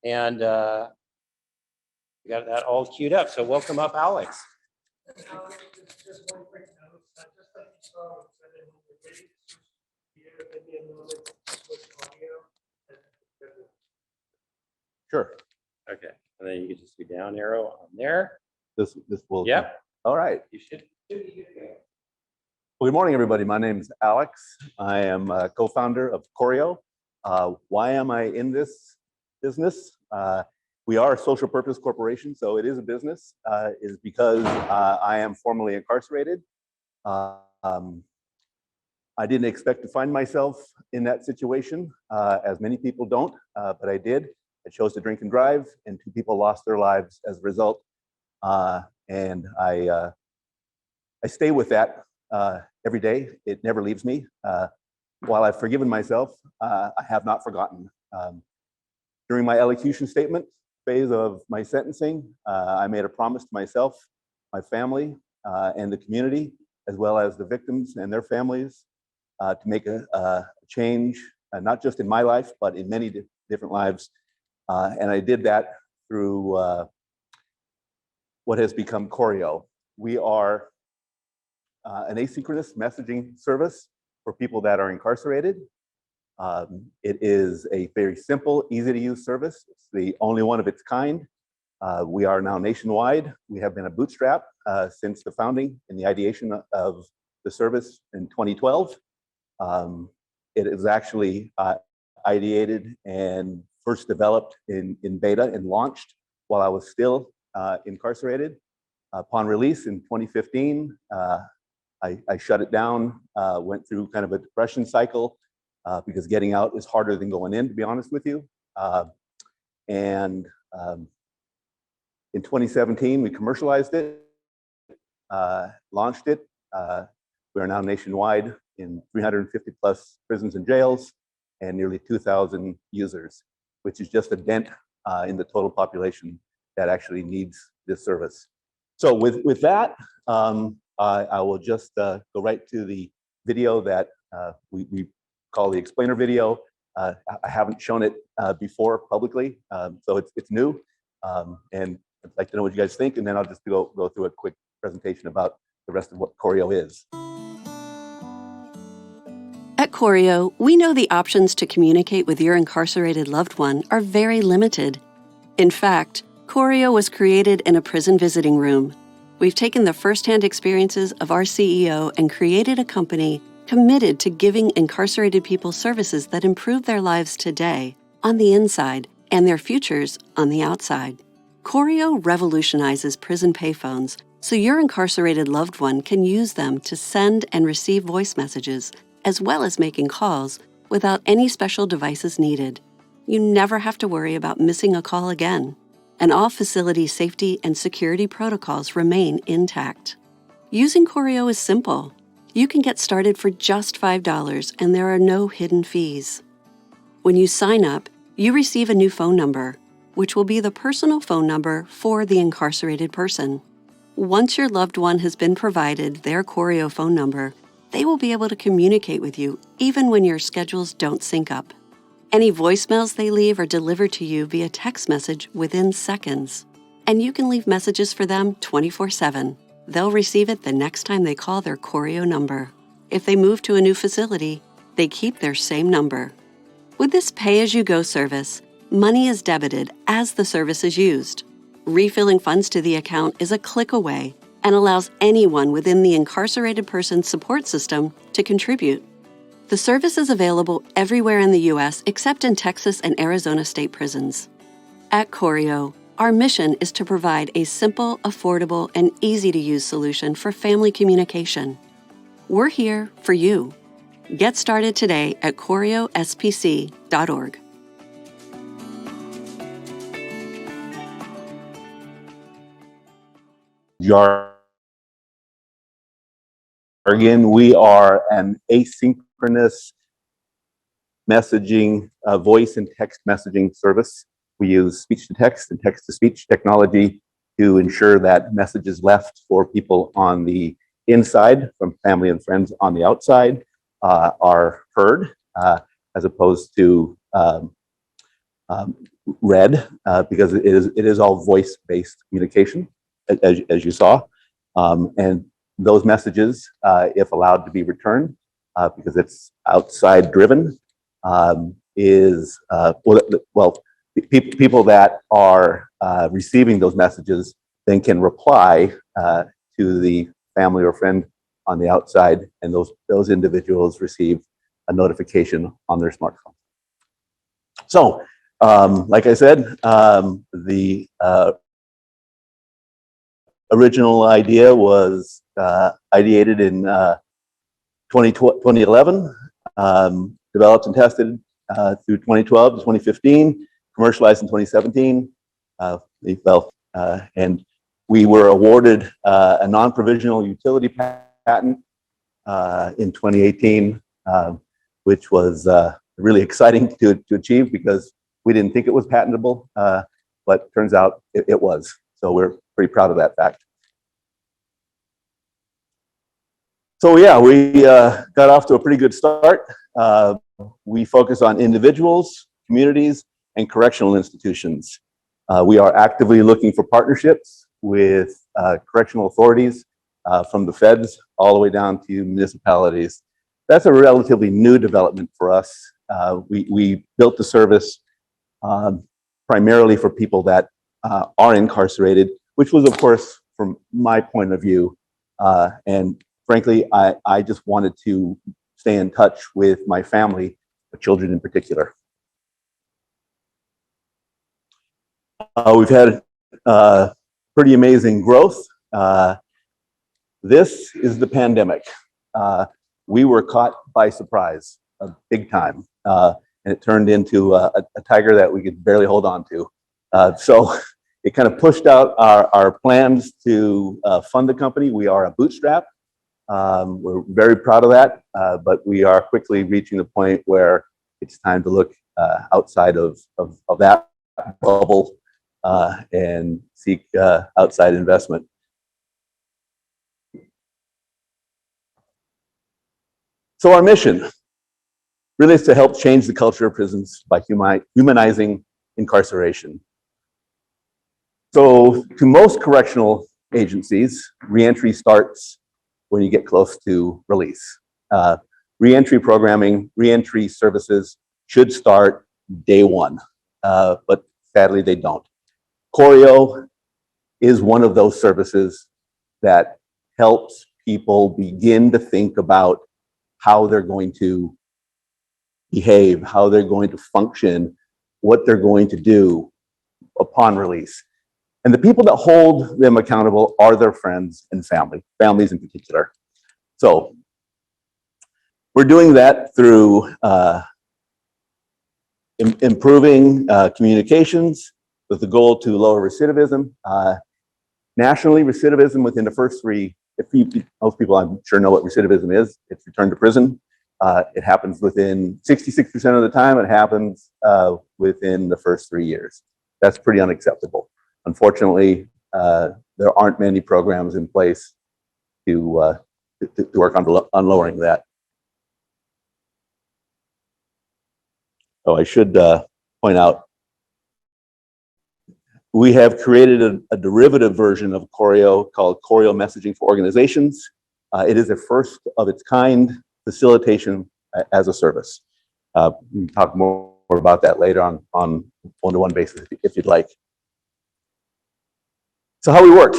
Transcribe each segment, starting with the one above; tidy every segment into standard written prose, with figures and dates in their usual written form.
And we got that all queued up. So welcome up, Alex. Sure. Okay. And then you can just do down arrow on there. This will. Yep. All right. You should. Well, good morning, everybody. My name is Alex. I am a co-founder of Corrio. Why am I in this business? We are a social purpose corporation, so it is a business. Is because I am formerly incarcerated. I didn't expect to find myself in that situation, as many people don't, but I did. I chose to drink and drive, and 2 people lost their lives as a result. And I stay with that every day. It never leaves me. While I've forgiven myself, I have not forgotten. During my elocution statement phase of my sentencing, I made a promise to myself, my family, and the community, as well as the victims and their families, to make a change, not just in my life, but in many different lives. And I did that through what has become Corrio. We are an asynchronous messaging service for people that are incarcerated. It is a very simple, easy to use service. It's the only one of its kind. We are now nationwide. We have been a bootstrap since the founding and the ideation of the service in 2012. It is actually ideated and first developed in beta and launched while I was still incarcerated. Upon release in 2015, I shut it down, went through kind of a depression cycle because getting out is harder than going in, to be honest with you. And in 2017, we commercialized it, launched it. We are now nationwide in 350 plus prisons and jails and nearly 2,000 users, which is just a dent in the total population that actually needs this service. So with that, I will just go right to the video that we call the explainer video. I haven't shown it before publicly, so it's new. And I'd like to know what you guys think, and then I'll just go through a quick presentation about the rest of what Corrio is. At Corrio, we know the options to communicate with your incarcerated loved one are very limited. In fact, Corrio was created in a prison visiting room. We've taken the firsthand experiences of our CEO and created a company committed to giving incarcerated people services that improve their lives today, on the inside, and their futures on the outside. Corrio revolutionizes prison payphones so your incarcerated loved one can use them to send and receive voice messages, as well as making calls without any special devices needed. You never have to worry about missing a call again. And all facility safety and security protocols remain intact. Using Corrio is simple. You can get started for just $5 and there are no hidden fees. When you sign up, you receive a new phone number, which will be the personal phone number for the incarcerated person. Once your loved one has been provided their Corrio phone number, they will be able to communicate with you even when your schedules don't sync up. Any voicemails they leave are delivered to you via text message within seconds. And you can leave messages for them 24/7. They'll receive it the next time they call their Corrio number. If they move to a new facility, they keep their same number. With this pay-as-you-go service, money is debited as the service is used. Refilling funds to the account is a click away and allows anyone within the incarcerated person's support system to contribute. The service is available everywhere in the U.S. except in Texas and Arizona state prisons. At Corrio, our mission is to provide a simple, affordable, and easy-to-use solution for family communication. We're here for you. Get started today at corriospc.org. Again, we are an asynchronous messaging, voice and text messaging service. We use speech to text and text to speech technology to ensure that messages left for people on the inside from family and friends on the outside are heard, as opposed to read because it is all voice-based communication, as you saw. And those messages, if allowed to be returned, because it's outside driven, is people that are receiving those messages then can reply to the family or friend on the outside, and those individuals receive a notification on their smartphone. So, like I said, the original idea was ideated in 2011, developed and tested through 2012 to 2015, commercialized in 2017. And we were awarded a non-provisional utility patent in 2018, which was really exciting to achieve because we didn't think it was patentable, but turns out it was. So we're pretty proud of that fact. So yeah, we got off to a pretty good start. We focus on individuals, communities, and correctional institutions. We are actively looking for partnerships with correctional authorities from the feds all the way down to municipalities. That's a relatively new development for us. We built the service primarily for people that are incarcerated, which was, of course, from my point of view. And frankly, I just wanted to stay in touch with my family, the children in particular. We've had pretty amazing growth. This is the pandemic. We were caught by surprise, big time, and it turned into a tiger that we could barely hold on to. So it kind of pushed out our plans to fund the company. We are a bootstrap. We're very proud of that, but we are quickly reaching the point where it's time to look outside of that bubble and seek outside investment. So our mission really is to help change the culture of prisons by humanizing incarceration. So to most correctional agencies, reentry starts when you get close to release. Reentry programming, reentry services should start day one, but sadly they don't. Corrio is one of those services that helps people begin to think about how they're going to behave, how they're going to function, what they're going to do upon release. And the people that hold them accountable are their friends and families in particular. So we're doing that through improving communications with the goal to lower recidivism. Nationally, recidivism within the first three, most people I'm sure know what recidivism is. It's return to prison. It happens within 66% of the time. It happens within the first 3 years. That's pretty unacceptable. Unfortunately, there aren't many programs in place to work on lowering that. Oh, I should point out, we have created a derivative version of Corrio called Corrio Messaging for Organizations. It is a first of its kind facilitation as a service. We can talk more about that later on one-to-one basis if you'd like. So how we work.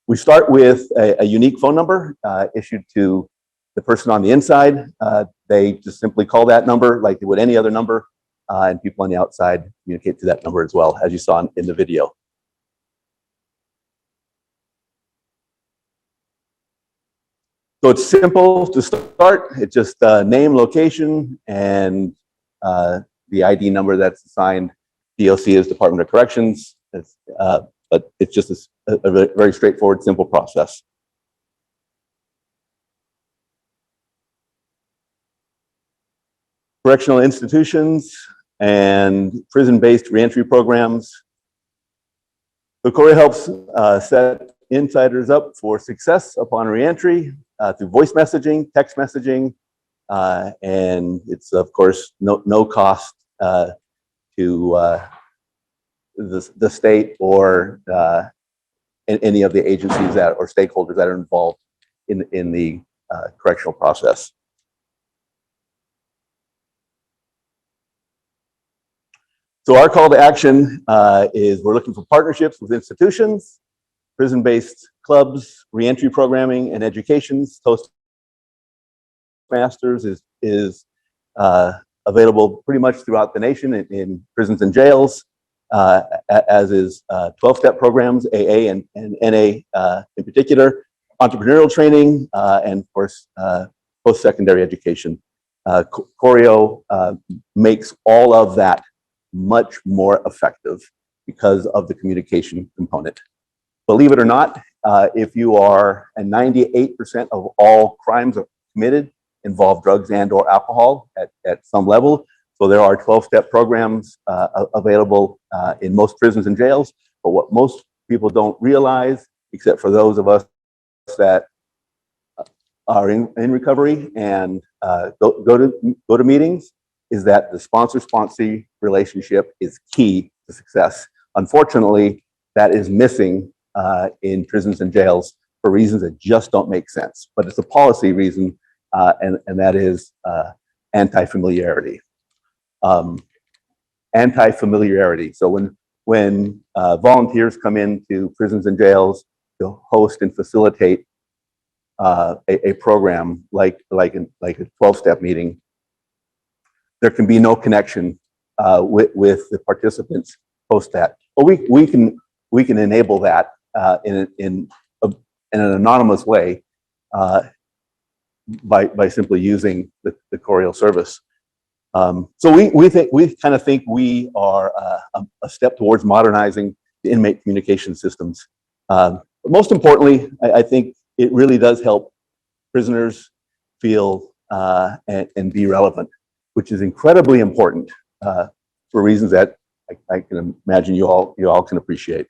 We start with a unique phone number issued to the person on the inside. They just simply call that number like they would any other number, and people on the outside communicate to that number as well, as you saw in the video. So it's simple to start. It's just name, location, and the ID number that's assigned. DOC is Department of Corrections. But it's just a very straightforward, simple process. Correctional institutions and prison-based reentry programs. The Corrio helps set insiders up for success upon reentry through voice messaging, text messaging, and it's of course no cost to the state or any of the agencies that or stakeholders that are involved in the correctional process. So our call to action is we're looking for partnerships with institutions, prison-based clubs, reentry programming, and educations. Toastmasters is available pretty much throughout the nation in prisons and jails, as is 12-step programs, AA and NA in particular, entrepreneurial training, and of course, post-secondary education. Corrio makes all of that much more effective because of the communication component. Believe it or not, if you are, and 98% of all crimes committed involve drugs and or alcohol at some level. So there are 12-step programs available in most prisons and jails. But what most people don't realize, except for those of us that are in recovery and go to meetings, is that the sponsor-sponsee relationship is key to success. Unfortunately, that is missing in prisons and jails for reasons that just don't make sense. But it's a policy reason, and that is anti-familiarity. Anti-familiarity. So when volunteers come into prisons and jails to host and facilitate a program like a 12-step meeting, there can be no connection with the participants post that. But we can enable that in an anonymous way by simply using the Corrio service. So we kind of think we are a step towards modernizing the inmate communication systems. But most importantly, I think it really does help prisoners feel and be relevant, which is incredibly important for reasons that I can imagine you all can appreciate.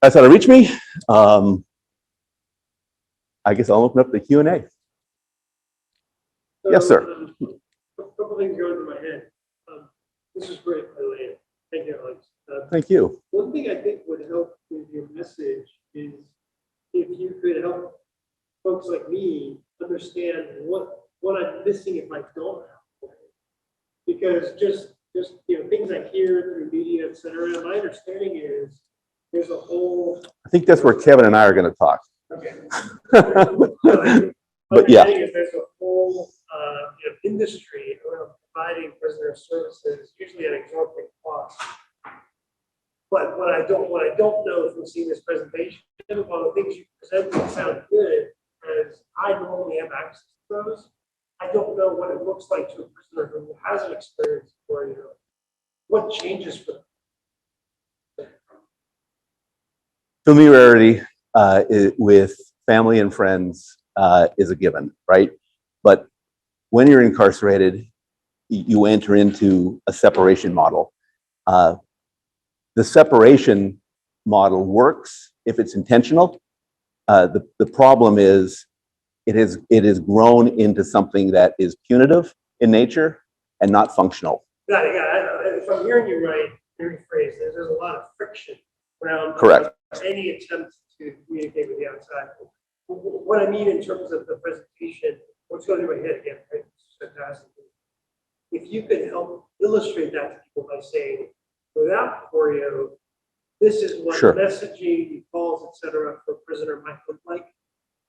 That's how to reach me. I guess I'll open up the Q&A. Yes, sir. A couple things going through my head. This is great, by the way. Thank you, Alex. Thank you. One thing I think would help with your message is if you could help folks like me understand what I'm missing if I don't have it. Because just things I hear through media, et cetera, my understanding is there's a whole. I think that's where Kevin and I are going to talk. Okay. But yeah. There's a whole industry around providing prisoner services, usually at exorbitant cost. But what I don't know from seeing this presentation, while the things you presented sound good, as I normally have access to those, I don't know what it looks like to a prisoner who hasn't experienced Corrio. What changes for them? Familiarity with family and friends is a given, right? But when you're incarcerated, you enter into a separation model. The separation model works if it's intentional. The problem is it is grown into something that is punitive in nature and not functional. Got it. If I'm hearing you right, rephrase, there's a lot of friction around Correct. Any attempt to communicate with the outside. What I mean in terms of the presentation, what's going through my head again, right? Fantastic. If you could help illustrate that to people by saying, without Corrio, this is what Sure. messaging, calls, etc., for a prisoner might look like.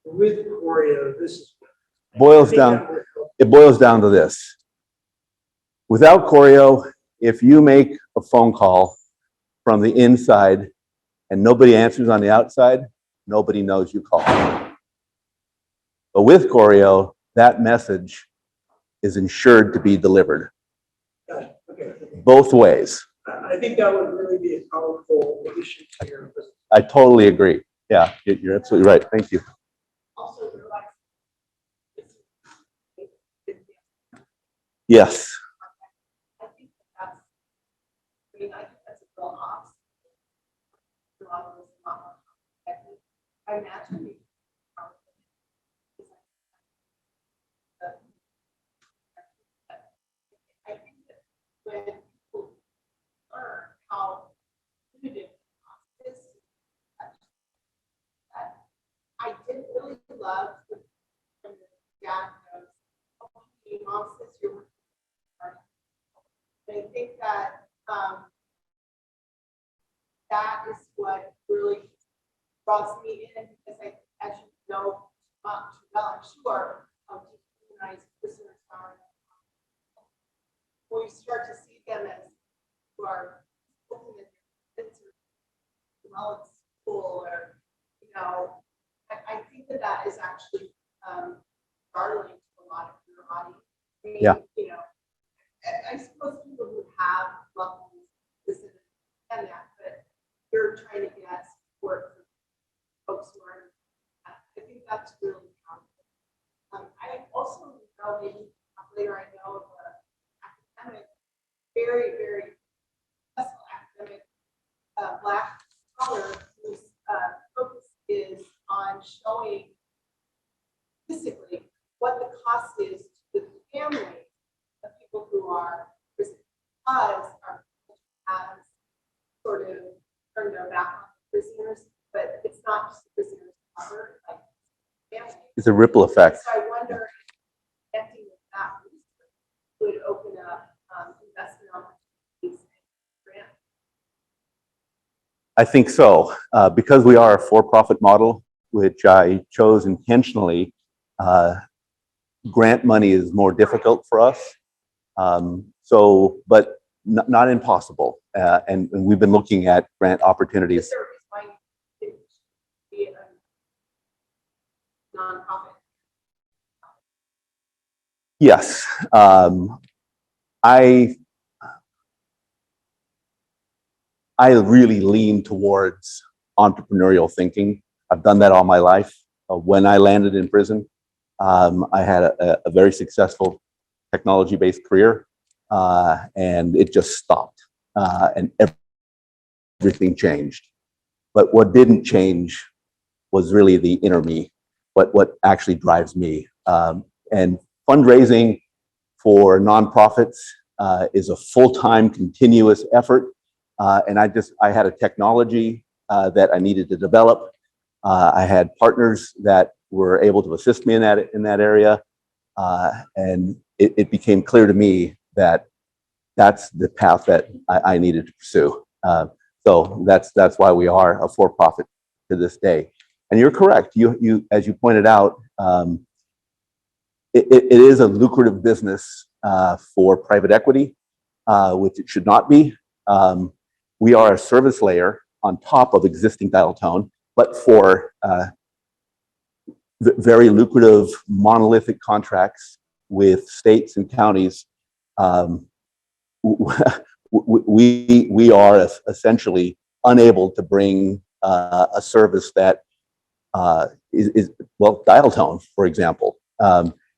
With Corrio, this is what It boils down to this. Without Corrio, if you make a phone call from the inside and nobody answers on the outside, nobody knows you called. But with Corrio, that message is ensured to be delivered. Okay. Both ways. I think that would really be a powerful addition to your business. I totally agree. Yeah, you're absolutely right. Thank you. Also, Yes. I think that's a real obstacle. I imagine I think that And I think that that is what really draws me in, because as you know, too well, I'm sure, dehumanized prisoners are. When you start to see them as who are looking at their kids or well at school, or I think that is actually startling to a lot of your audience. I mean, Yeah. I suppose people who have loved ones listen and that, but you're trying to get support for folks who are. I think that's really powerful. I also know, maybe later, I know of an academic, very, very successful academic Black scholar whose focus is on showing physically what the cost is to the family of people who are prison, because our culture has sort of turned their back on prisoners, but it's not just the prisoners covered, like families. It's a ripple effect. So I wonder if connecting with that research would open up investment opportunities and grants. I think so. Because we are a for-profit model, which I chose intentionally, grant money is more difficult for us. But not impossible. And we've been looking at grant opportunities. Is there a reason why you think it should be a nonprofit? Yes. I really lean towards entrepreneurial thinking. I've done that all my life. When I landed in prison, I had a very successful technology-based career, and it just stopped, and everything changed. But what didn't change was really the inner me, what actually drives me. And fundraising for nonprofits is a full-time, continuous effort. And I had a technology that I needed to develop. I had partners that were able to assist me in that area. And it became clear to me that that's the path that I needed to pursue. So that's why we are a for-profit to this day. And you're correct. You as you pointed out, it is a lucrative business for private equity, which it should not be. We are a service layer on top of existing dial tone, but for very lucrative monolithic contracts with states and counties, we are essentially unable to bring a service that is well, dial tone, for example.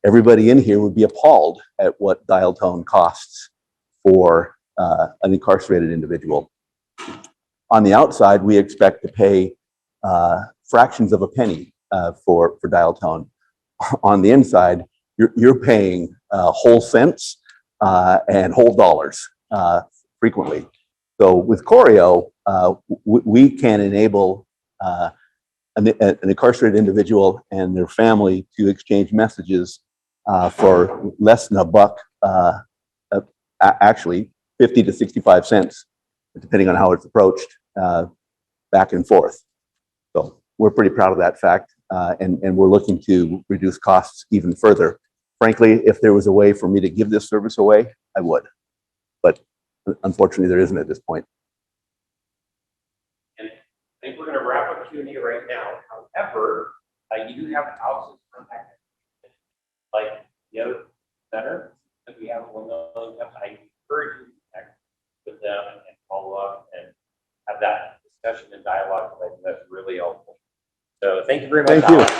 Everybody in here would be appalled at what dial tone costs for an incarcerated individual. On the outside, we expect to pay fractions of a penny for dial tone. On the inside, you're paying whole cents and whole dollars frequently. So with Corrio, we can enable an incarcerated individual and their family to exchange messages for less than $1, actually 50 to 65 cents, depending on how it's approached, back and forth. So we're pretty proud of that fact, and we're looking to reduce costs even further. Frankly, if there was a way for me to give this service away, I would. But unfortunately, there isn't at this point. And I think we're going to wrap up Q&A right now. However, you do have houses contacted, like the other center that we have 1 million. I encourage you to connect with them and follow up and have that discussion and dialogue. I think that's really helpful. So thank you very much. Thank you.